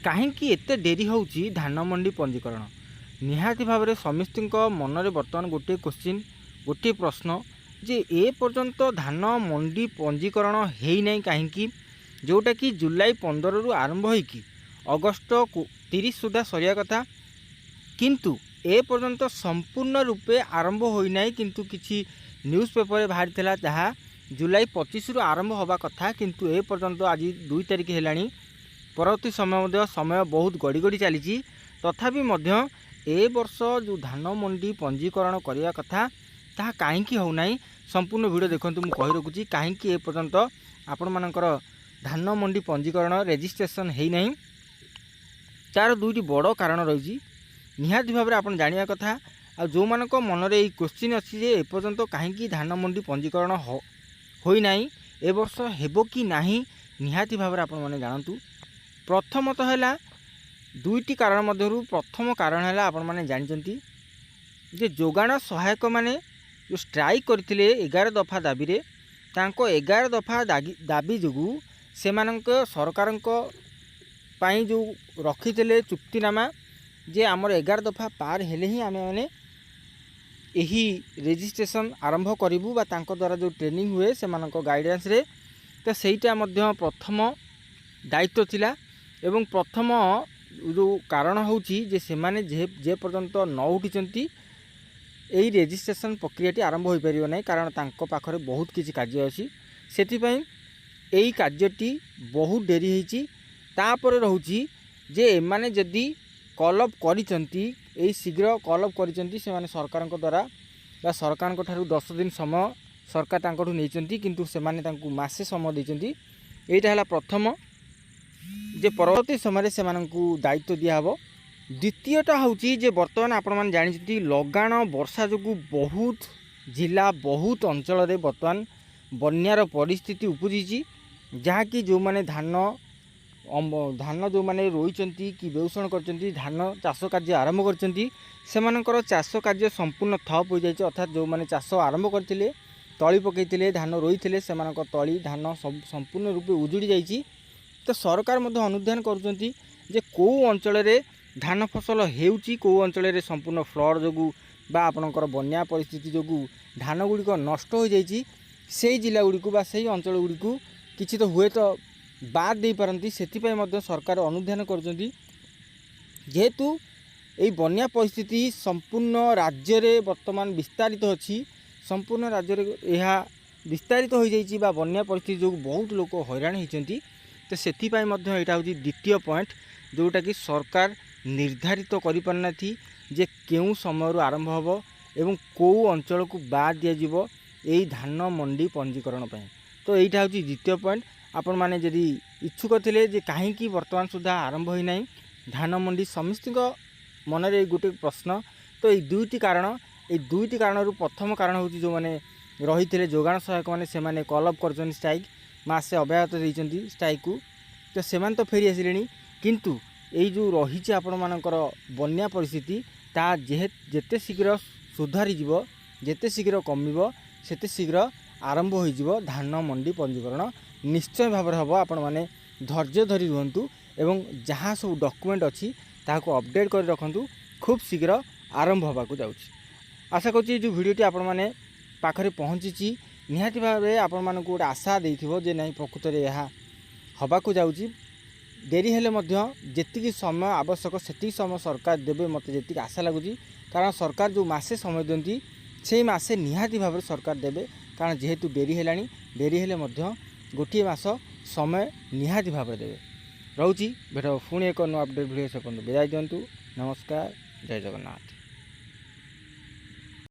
କାହିଁକି ଏତେ ଡେରି ହେଉଛି ଧାନ ମଣ୍ଡି ପଞ୍ଜୀକରଣ? ନିହାତି ଭାବରେ ସମସ୍ତଙ୍କ ମନରେ ବର୍ତ୍ତମାନ ଗୋଟିଏ କ୍ୱେଶ୍ଚିନ୍, ଗୋଟିଏ ପ୍ରଶ୍ନ ଯେ ଏ ପର୍ଯ୍ୟନ୍ତ ଧାନ ମଣ୍ଡି ପଞ୍ଜୀକରଣ ହେଇନାହିଁ କାହିଁକି? ଯେଉଁଟାକି ଜୁଲାଇ 15ରୁ ଆରମ୍ଭ ହୋଇକି ଅଗଷ୍ଟ 30 ସୁଦ୍ଧା ସରିବା କଥା, କିନ୍ତୁ ଏ ପର୍ଯ୍ୟନ୍ତ ସମ୍ପୂର୍ଣ୍ଣ ରୂପେ ଆରମ୍ଭ ହୋଇନାହିଁ। କିନ୍ତୁ କିଛି ନ୍ୟୁଜ୍ ପେପରରେ ବାହାରିଥିଲା ଯାହା ଜୁଲାଇ 25ରୁ ଆରମ୍ଭ ହେବା କଥା, କିନ୍ତୁ ଏ ପର୍ଯ୍ୟନ୍ତ ଆଜି 2 ତାରିଖ ହେଲାଣି। ପରବର୍ତ୍ତୀ ସମୟ ବହୁତ ଗଡ଼ି ଗଡ଼ି ଚାଲିଛି। ତଥାପି ମଧ୍ୟ ଏ ବର୍ଷ ଯେଉଁ ଧାନ ମଣ୍ଡି ପଞ୍ଜୀକରଣ କରିବା କଥା ତାହା କାହିଁକି ହେଉନାହିଁ, ସମ୍ପୂର୍ଣ୍ଣ ଭିଡ଼ିଓ ଦେଖନ୍ତୁ। ମୁଁ କହି ରଖୁଛି କାହିଁକି ଏ ପର୍ଯ୍ୟନ୍ତ ଆପଣମାନଙ୍କର ଧାନ ମଣ୍ଡି ପଞ୍ଜୀକରଣ ରେଜିଷ୍ଟ୍ରେସନ୍ ହୋଇନାହିଁ। ତା'ର 2ଟି ବଡ଼ କାରଣ ରହିଛି, ନିହାତି ଭାବରେ ଆପଣ ଜାଣିବା କଥା। ଆଉ ଯେଉଁମାନଙ୍କ ମନରେ ଏଇ କ୍ୱେଶ୍ଚିନ୍ ଅଛି ଯେ ଏପର୍ଯ୍ୟନ୍ତ କାହିଁକି ଧାନ ମଣ୍ଡି ପଞ୍ଜୀକରଣ ହୋଇନାହିଁ, ଏ ବର୍ଷ ହେବ କି ନାହିଁ, ନିହାତି ଭାବରେ ଆପଣମାନେ ଜାଣନ୍ତୁ। ପ୍ରଥମତଃ ହେଲା 2ଟି କାରଣ ମଧ୍ୟରୁ ପ୍ରଥମ କାରଣ ହେଲା ଆପଣମାନେ ଜାଣିଛନ୍ତି ଯେ ଯୋଗାଣ ସହାୟକମାନେ ଯେଉଁ ଷ୍ଟ୍ରାଇକ୍ କରିଥିଲେ 11 ଦଫା ଦାବିରେ, ତାଙ୍କ 11 ଦଫା ଦାବି ଯୋଗୁଁ ସେମାନଙ୍କ ସରକାରଙ୍କ ପାଇଁ ଯେଉଁ ରଖିଥିଲେ ଚୁକ୍ତିନାମା ଯେ ଆମର 11 ଦଫା ପାର ହେଲେ ହିଁ ଆମେମାନେ ଏହି ରେଜିଷ୍ଟ୍ରେସନ୍ ଆରମ୍ଭ କରିବୁ ବା ତାଙ୍କ ଦ୍ୱାରା ଯେଉଁ ଟ୍ରେନିଂ ହୁଏ ସେମାନଙ୍କ ଗାଇଡ଼ାନ୍ସରେ, ତ ସେଇଟା ମଧ୍ୟ ପ୍ରଥମ ଦାୟିତ୍ୱ ଥିଲା। ଏବଂ ପ୍ରଥମ ଯେଉଁ କାରଣ ହେଉଛି ଯେ ସେମାନେ ଯେ ପର୍ଯ୍ୟନ୍ତ ନ ଉଠିଛନ୍ତି ଏହି ରେଜିଷ୍ଟ୍ରେସନ୍ ପ୍ରକ୍ରିୟାଟି ଆରମ୍ଭ ହୋଇପାରିବ ନାହିଁ, କାରଣ ତାଙ୍କ ପାଖରେ ବହୁତ କିଛି କାର୍ଯ୍ୟ ଅଛି। ସେଥିପାଇଁ ଏହି କାର୍ଯ୍ୟଟି ବହୁତ ଡେରି ହୋଇଛି। ତାପରେ ରହୁଛି ଯେ ଏମାନେ ଯଦି କଲ୍ ଅପ୍ କରିଛନ୍ତି, ଏଇ ଶୀଘ୍ର କଲ୍ ଅପ୍ କରିଛନ୍ତି ସେମାନେ ସରକାରଙ୍କ ଦ୍ୱାରା ବା ସରକାରଙ୍କ ଠାରୁ 10 ଦିନ ସମୟ ସରକାର ତାଙ୍କଠୁ ନେଇଛନ୍ତି, କିନ୍ତୁ ସେମାନେ ତାଙ୍କୁ ମାସେ ସମୟ ଦେଇଛନ୍ତି। ଏଇଟା ହେଲା ପ୍ରଥମ ଯେ ପରବର୍ତ୍ତୀ ସମୟରେ ସେମାନଙ୍କୁ ଦାୟିତ୍ୱ ଦିଆହେବ। ଦ୍ୱିତୀୟଟା ହେଉଛି ଯେ ବର୍ତ୍ତମାନ ଆପଣମାନେ ଜାଣିଛନ୍ତି ଲଗାଣ ବର୍ଷା ଯୋଗୁଁ ବହୁତ ଜିଲ୍ଲା, ବହୁତ ଅଞ୍ଚଳରେ ବର୍ତ୍ତମାନ ବନ୍ୟାର ପରିସ୍ଥିତି ଉପୁଜିଛି, ଯାହାକି ଯେଉଁମାନେ ଧାନ ଯେଉଁମାନେ ରୋଇଛନ୍ତି କି ବେଉଷଣ କରିଛନ୍ତି, ଧାନ ଚାଷ କାର୍ଯ୍ୟ ଆରମ୍ଭ କରିଛନ୍ତି, ସେମାନଙ୍କର ଚାଷ କାର୍ଯ୍ୟ ସମ୍ପୂର୍ଣ୍ଣ ଠପ୍ ହୋଇଯାଇଛି। ଅର୍ଥାତ୍ ଯେଉଁମାନେ ଚାଷ ଆରମ୍ଭ କରିଥିଲେ, ତଳି ପକାଇଥିଲେ, ଧାନ ରୋଇଥିଲେ, ସେମାନଙ୍କ ତଳି ଧାନ ସବୁ ସମ୍ପୂର୍ଣ୍ଣ ରୂପେ ଉଜୁଡ଼ି ଯାଇଛି। ତ ସରକାର ମଧ୍ୟ ଅନୁଧ୍ୟାନ କରୁଛନ୍ତି ଯେ କେଉଁ ଅଞ୍ଚଳରେ ଧାନ ଫସଲ ହେଉଛି, କେଉଁ ଅଞ୍ଚଳରେ ସମ୍ପୂର୍ଣ୍ଣ ଫ୍ଲଡ଼ ଯୋଗୁଁ ବା ଆପଣଙ୍କର ବନ୍ୟା ପରିସ୍ଥିତି ଯୋଗୁଁ ଧାନ ଗୁଡ଼ିକ ନଷ୍ଟ ହୋଇଯାଇଛି, ସେହି ଜିଲ୍ଲା ଗୁଡ଼ିକୁ ବା ସେହି ଅଞ୍ଚଳ ଗୁଡ଼ିକୁ କିଛି ତ ହୁଏତ ବାଦ୍ ଦେଇପାରନ୍ତି। ସେଥିପାଇଁ ମଧ୍ୟ ସରକାର ଅନୁଧ୍ୟାନ କରୁଛନ୍ତି। ଯେହେତୁ ଏହି ବନ୍ୟା ପରିସ୍ଥିତି ସମ୍ପୂର୍ଣ୍ଣ ରାଜ୍ୟରେ ବର୍ତ୍ତମାନ ବିସ୍ତାରିତ ଅଛି, ସମ୍ପୂର୍ଣ୍ଣ ରାଜ୍ୟରେ ଏହା ବିସ୍ତାରିତ ହୋଇଯାଇଛି ବା ବନ୍ୟା ପରିସ୍ଥିତି ଯୋଗୁଁ ବହୁତ ଲୋକ ହଇରାଣ ହୋଇଛନ୍ତି। ତ ସେଥିପାଇଁ ମଧ୍ୟ ଏଇଟା ହେଉଛି ଦ୍ୱିତୀୟ ପଏଣ୍ଟ, ଯେଉଁଟାକି ସରକାର ନିର୍ଦ୍ଧାରିତ କରିପାରୁନାହାନ୍ତି ଯେ କେଉଁ ସମୟରୁ ଆରମ୍ଭ ହେବ ଏବଂ କେଉଁ ଅଞ୍ଚଳକୁ ବାଦ୍ ଦିଆଯିବ ଏହି ଧାନ ମଣ୍ଡି ପଞ୍ଜୀକରଣ ପାଇଁ। ତ ଏଇଟା ହେଉଛି ଦ୍ୱିତୀୟ ପଏଣ୍ଟ। ଆପଣମାନେ ଯଦି ଇଚ୍ଛୁକ ଥିଲେ ଯେ କାହିଁକି ବର୍ତ୍ତମାନ ସୁଦ୍ଧା ଆରମ୍ଭ ହୋଇନାହିଁ ଧାନ ମଣ୍ଡି, ସମସ୍ତଙ୍କ ମନରେ ଏଇ ଗୋଟେ ପ୍ରଶ୍ନ। ତ ଏଇ 2ଟି କାରଣ, ଏଇ 2ଟି କାରଣରୁ ପ୍ରଥମ କାରଣ ହେଉଛି ଯେଉଁମାନେ ରହିଥିଲେ ଯୋଗାଣ ସହାୟକମାନେ, ସେମାନେ କଲ୍ ଅପ୍ କରିଛନ୍ତି ଷ୍ଟ୍ରାଇକ୍, ମାସେ ଅବ୍ୟାହତ ଦେଇଛନ୍ତି ଷ୍ଟ୍ରାଇକ୍କୁ, ତ ସେମାନେ ତ ଫେରି ଆସିଲେଣି। କିନ୍ତୁ ଏଇ ଯେଉଁ ରହିଛି ଆପଣମାନଙ୍କର ବନ୍ୟା ପରିସ୍ଥିତି, ତାହା ଯେତେ ଶୀଘ୍ର ସୁଧାରିଯିବ, ଯେତେ ଶୀଘ୍ର କମିବ, ସେତେ ଶୀଘ୍ର ଆରମ୍ଭ ହୋଇଯିବ ଧାନ ମଣ୍ଡି ପଞ୍ଜୀକରଣ। ନିଶ୍ଚୟ ଭାବରେ ହେବ। ଆପଣମାନେ ଧୈର୍ଯ୍ୟ ଧରି ରୁହନ୍ତୁ ଏବଂ ଯାହା ସବୁ ଡକ୍ୟୁମେଣ୍ଟ ଅଛି ତାହାକୁ ଅପଡ଼େଟ୍ କରି ରଖନ୍ତୁ। ଖୁବ୍ ଶୀଘ୍ର ଆରମ୍ଭ ହେବାକୁ ଯାଉଛି। ଆଶା କରୁଛି ଯେଉଁ ଭିଡ଼ିଓଟି ଆପଣମାନେ ପାଖରେ ପହଞ୍ଚିଛି, ନିହାତି ଭାବରେ ଆପଣମାନଙ୍କୁ ଗୋଟେ ଆଶା ଦେଇଥିବ ଯେ ନାହିଁ ପ୍ରକୃତରେ ଏହା ହେବାକୁ ଯାଉଛି। ଡେରି ହେଲେ ମଧ୍ୟ ଯେତିକି ସମୟ ଆବଶ୍ୟକ ସେତିକି ସମୟ ସରକାର ଦେବେ, ମୋତେ ଯେତିକି ଆଶା ଲାଗୁଛି। କାରଣ ସରକାର ଯେଉଁ ମାସେ ସମୟ ଦିଅନ୍ତି, ସେଇ ମାସେ ନିହାତି ଭାବରେ ସରକାର ଦେବେ। କାରଣ ଯେହେତୁ ଡେରି ହେଲାଣି, ଡେରି ହେଲେ ମଧ୍ୟ ଗୋଟିଏ ମାସ ସମୟ ନିହାତି ଭାବରେ ଦେବେ। ରହୁଛି, ଭେଟ ପୁଣି ଏକ ନୂଆ ଅପଡ଼େଟ୍ ଭିଡ଼ିଓ। ସେ ପର୍ଯ୍ୟନ୍ତ ବିଦାୟ ଦିଅନ୍ତୁ। ନମସ୍କାର, ଜୟ ଜଗନ୍ନାଥ।